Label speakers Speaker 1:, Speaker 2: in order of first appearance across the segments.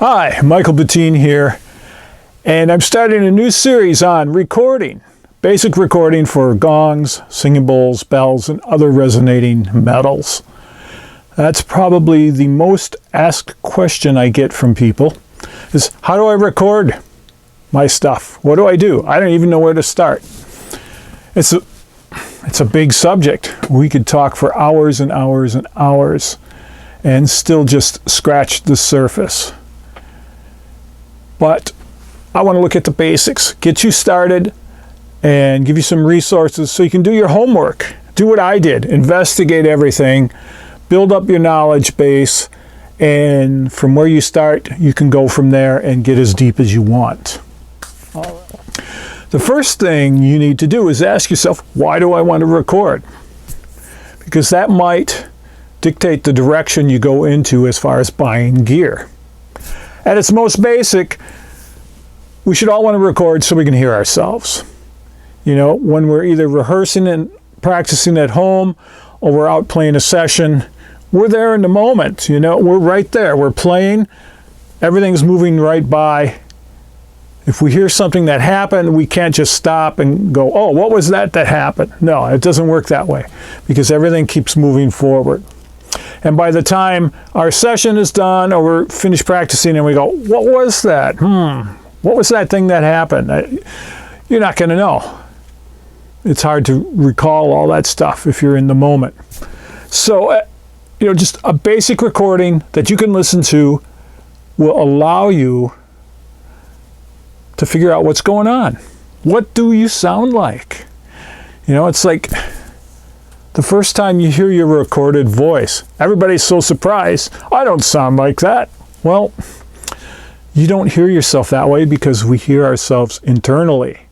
Speaker 1: Hi, Michael Bettine here, and I'm starting a new series on recording. Basic recording for gongs, singing bowls, bells, and other resonating metals. That's probably the most asked question I get from people is, how do I record my stuff? What do? I don't even know where to start. It's a big subject. We could talk for hours and hours and hours and still just scratch the surface. But I want to look at the basics, get you started, and give you some resources so you can do your homework. Do what I did, investigate everything, build up your knowledge base, and from where you start, you can go from there and get as deep as you want. The first thing you need to do is ask yourself, why do I want to record? Because that might dictate the direction you go into as far as buying gear. At its most basic, we should all want to record so we can hear ourselves. You know, when we're either rehearsing and practicing at home or we're out playing a session, we're there in the moment. You know, we're right there. We're playing. Everything's moving right by. If we hear something that happened, we can't just stop and go, oh, what was that happened? No, it doesn't work that way because everything keeps moving forward. And by the time our session is done or we're finished practicing and we go, what was that? What was that thing that happened? You're not going to know. It's hard to recall all that stuff if you're in the moment. So, just a basic recording that you can listen to will allow you to figure out what's going on. What do you sound like? It's like the first time you hear your recorded voice, everybody's so surprised. I don't sound like that. Well, you don't hear yourself that way because we hear ourselves internally.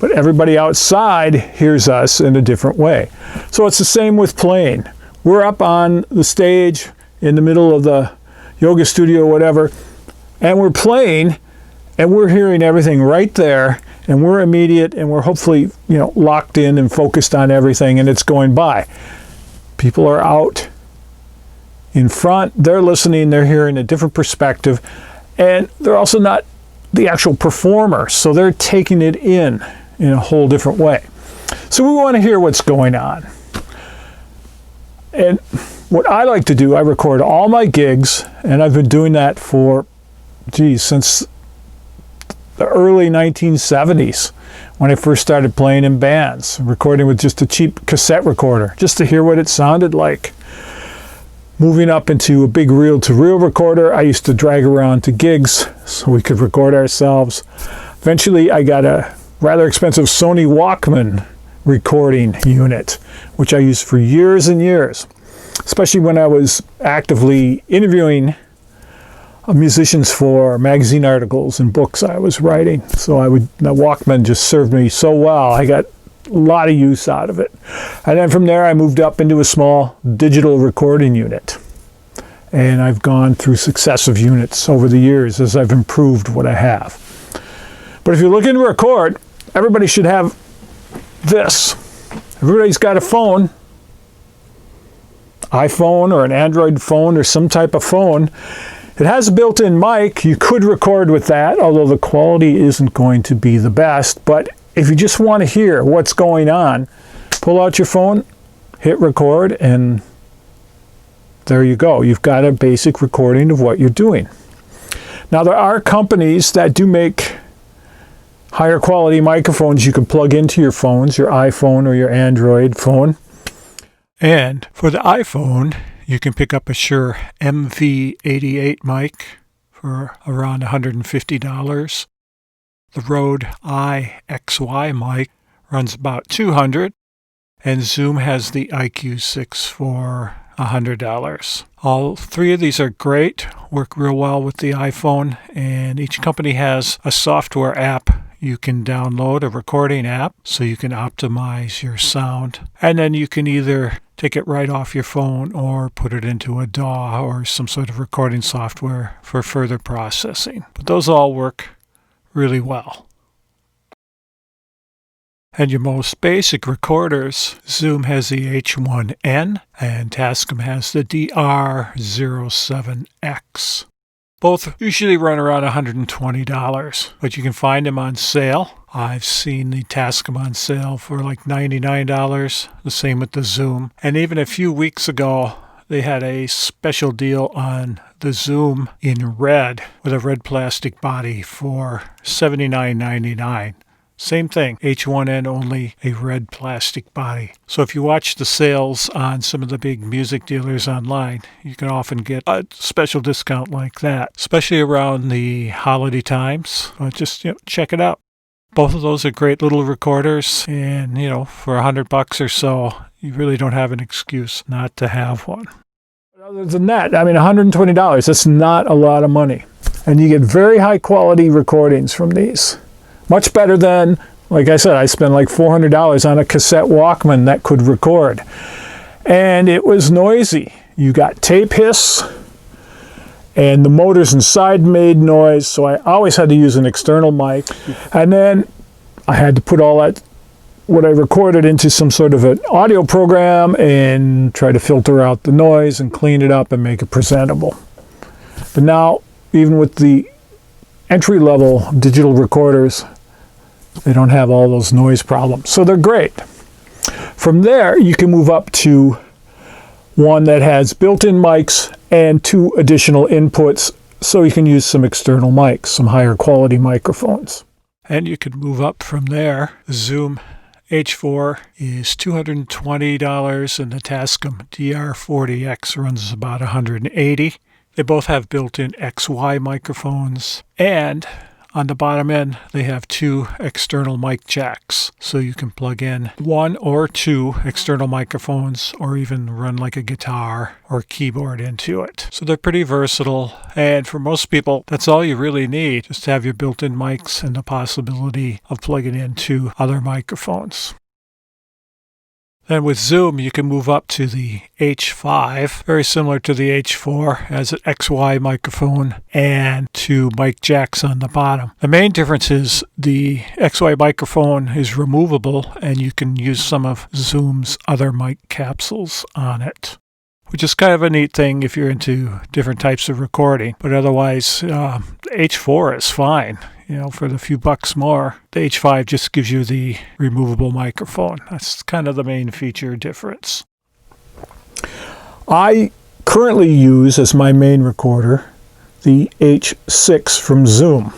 Speaker 1: But everybody outside hears us in a different way. So it's the same with playing. We're up on the stage in the middle of the yoga studio or whatever, and we're playing, and we're hearing everything right there, and we're immediate, and we're hopefully, locked in and focused on everything, and it's going by. People are out in front, they're listening, they're hearing a different perspective, and they're also not the actual performer, so they're taking it in a whole different way. So we want to hear what's going on. And what I like to do, I record all my gigs, and I've been doing that for, since the early 1970s, when I first started playing in bands, recording with just a cheap cassette recorder, just to hear what it sounded like. Moving up into a big reel-to-reel recorder, I used to drag around to gigs so we could record ourselves. Eventually, I got a rather expensive Sony Walkman recording unit, which I used for years and years, especially when I was actively interviewing musicians for magazine articles and books I was writing. So the Walkman just served me so well. I got a lot of use out of it. And then from there I moved up into a small digital recording unit. And I've gone through successive units over the years as I've improved what I have. But if you're looking to record, everybody should have this. Everybody's got a phone, iPhone or an Android phone or some type of phone. It has a built-in mic. You could record with that, although the quality isn't going to be the best. But if you just want to hear what's going on, pull out your phone, hit record, and there you go. You've got a basic recording of what you're doing. Now, there are companies that do make higher quality microphones you can plug into your phones, your iPhone or your Android phone. And for the iPhone, you can pick up a Shure MV88 mic for around $150. The Rode iXY mic runs about $200, and Zoom has the IQ6 for $100. All three of these are great, work real well with the iPhone, and each company has a software app. You can download a recording app so you can optimize your sound, and then you can either take it right off your phone or put it into a DAW or some sort of recording software for further processing. But those all work really well. And your most basic recorders, Zoom has the H1N and Tascam has the DR07X. Both usually run around $120, but you can find them on sale. I've seen the Tascam on sale for like $99, the same with the Zoom. And even a few weeks ago, they had a special deal on the Zoom in red with a red plastic body for $79.99. Same thing, H1N only, a red plastic body. So if you watch the sales on some of the big music dealers online, you can often get a special discount like that, especially around the holiday times. Just check it out. Both of those are great little recorders, and for $100 or so, you really don't have an excuse not to have one. Other than that, $120, that's not a lot of money. And you get very high quality recordings from these. Much better than, like I said, I spent like $400 on a cassette Walkman that could record. And it was noisy. You got tape hiss, and the motors inside made noise, so I always had to use an external mic. And then I had to put all that, what I recorded, into some sort of an audio program and try to filter out the noise and clean it up and make it presentable. But now, even with the entry-level digital recorders, they don't have all those noise problems, so they're great. From there, you can move up to one that has built-in mics and 2 additional inputs, so you can use some external mics, some higher quality microphones. And you could move up from there. The Zoom H4 is $220, and the Tascam DR40X runs about $180. They both have built-in XY microphones, and on the bottom end, they have 2 external mic jacks, so you can plug in 1 or 2 external microphones, or even run like a guitar or keyboard into it. So they're pretty versatile, and for most people, that's all you really need, just to have your built-in mics and the possibility of plugging into other microphones. Then with Zoom, you can move up to the H5, very similar to the H4, has an XY microphone and 2 mic jacks on the bottom. The main difference is the XY microphone is removable, and you can use some of Zoom's other mic capsules on it, which is kind of a neat thing if you're into different types of recording. But otherwise, the H4 is fine. For the few bucks more. The H5 just gives you the removable microphone. That's kind of the main feature difference. I currently use as my main recorder the H6 from Zoom.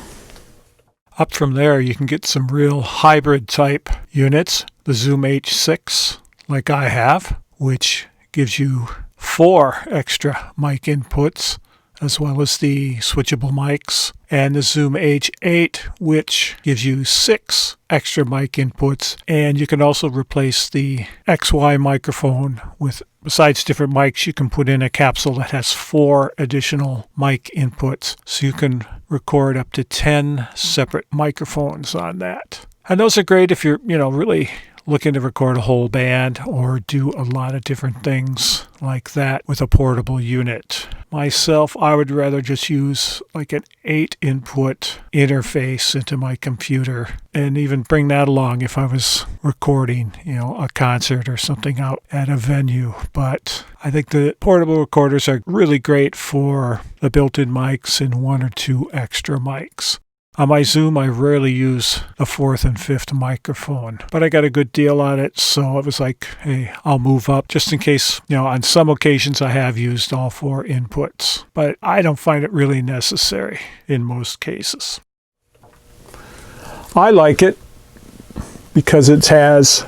Speaker 1: Up from there, you can get some real hybrid type units. The Zoom H6, like I have, which gives you 4 extra mic inputs, as well as the switchable mics, and the Zoom H8, which gives you 6 extra mic inputs, and you can also replace the XY microphone with, besides different mics, you can put in a capsule that has 4 additional mic inputs, so you can record up to 10 separate microphones on that. And those are great if you're, really looking to record a whole band or do a lot of different things like that with a portable unit. Myself, I would rather just use like an 8-input interface into my computer, and even bring that along if I was recording, a concert or something out at a venue. But I think the portable recorders are really great for the built-in mics and 1 or 2 extra mics. On my Zoom, I rarely use the 4th and 5th microphone, but I got a good deal on it, so it was like, hey, I'll move up just in case, on some occasions I have used all 4 inputs, but I don't find it really necessary in most cases. I like it because it has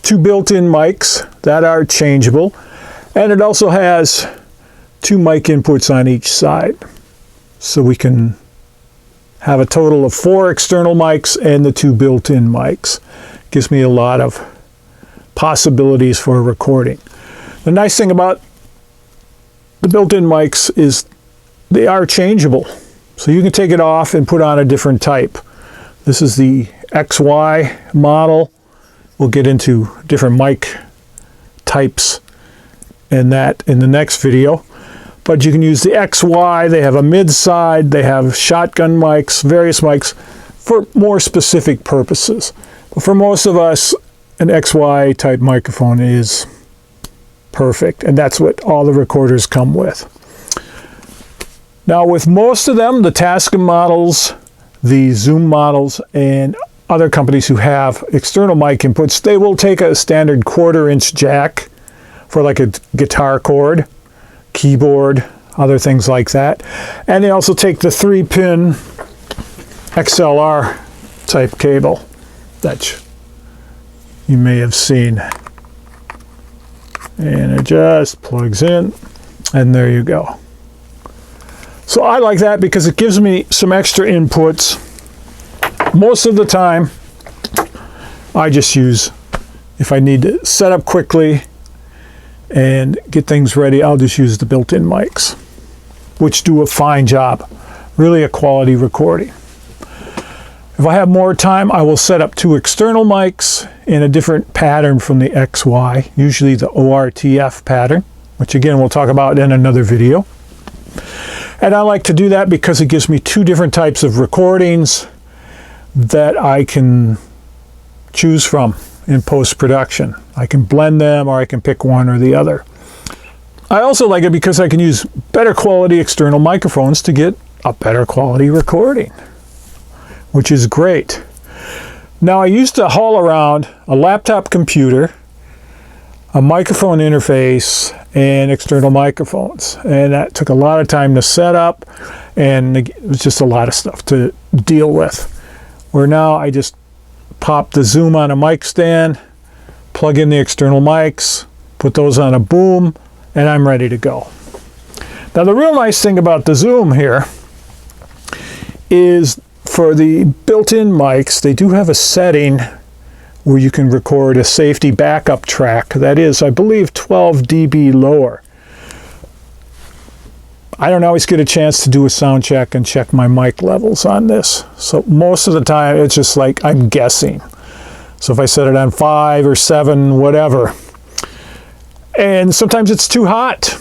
Speaker 1: 2 built-in mics that are changeable, and it also has 2 mic inputs on each side, so we can have a total of 4 external mics and the 2 built-in mics. Gives me a lot of possibilities for recording. The nice thing about the built-in mics is they are changeable. So you can take it off and put on a different type. This is the XY model. We'll get into different mic types and that in the next video. But you can use the XY, they have a mid-side, they have shotgun mics, various mics for more specific purposes. But for most of us, an XY type microphone is perfect, and that's what all the recorders come with. Now with most of them, the Tascam models, the Zoom models, and other companies who have external mic inputs, they will take a standard 1/4-inch jack for like a guitar cord, keyboard, other things like that. And they also take the 3-pin XLR type cable that you may have seen. And it just plugs in, and there you go. So I like that because it gives me some extra inputs. Most of the time, I just use, if I need to set up quickly and get things ready, I'll just use the built-in mics, which do a fine job. Really a quality recording. If I have more time, I will set up 2 external mics in a different pattern from the XY, usually the ORTF pattern, which again we'll talk about in another video. And I like to do that because it gives me 2 different types of recordings that I can choose from in post-production. I can blend them, or I can pick one or the other. I also like it because I can use better quality external microphones to get a better quality recording, which is great. Now I used to haul around a laptop computer, a microphone interface, and external microphones, and that took a lot of time to set up, and it was just a lot of stuff to deal with. Where now I just pop the Zoom on a mic stand, plug in the external mics, put those on a boom, and I'm ready to go. Now the real nice thing about the Zoom here is for the built-in mics, they do have a setting where you can record a safety backup track. That is, I believe, 12 dB lower. I don't always get a chance to do a sound check and check my mic levels on this. So most of the time, it's just like I'm guessing. So if I set it on 5 or 7, whatever. And sometimes it's too hot.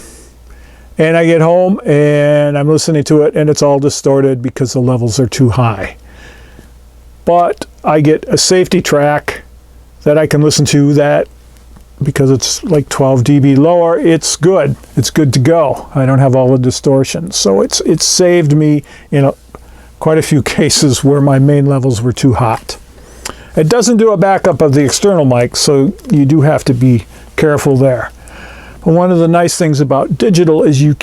Speaker 1: And I get home and I'm listening to it and it's all distorted because the levels are too high. But I get a safety track that I can listen to that, because it's like 12 dB lower, it's good. It's good to go. I don't have all the distortion. So it's saved me in quite a few cases where my main levels were too hot. It doesn't do a backup of the external mic, so you do have to be careful there. But one of the nice things about digital is you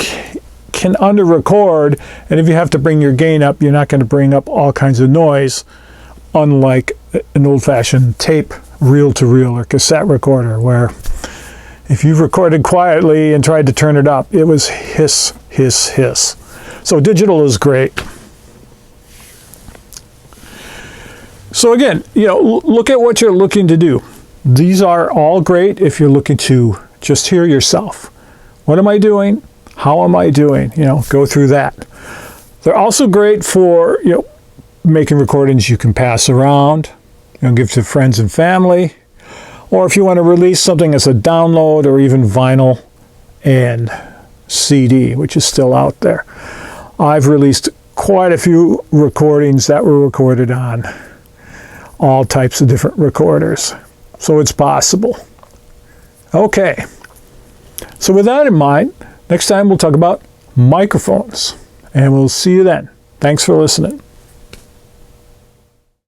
Speaker 1: can under-record, and if you have to bring your gain up, you're not going to bring up all kinds of noise, unlike an old-fashioned tape reel-to-reel or cassette recorder, where if you recorded quietly and tried to turn it up, it was hiss, hiss, hiss. So digital is great. So again, look at what you're looking to do. These are all great if you're looking to just hear yourself. What am I doing? How am I doing? Go through that. They're also great for, making recordings you can pass around, give to friends and family, or if you want to release something as a download or even vinyl and CD, which is still out there. I've released quite a few recordings that were recorded on all types of different recorders, so it's possible. Okay, so with that in mind, next time we'll talk about microphones, and we'll see you then. Thanks for listening.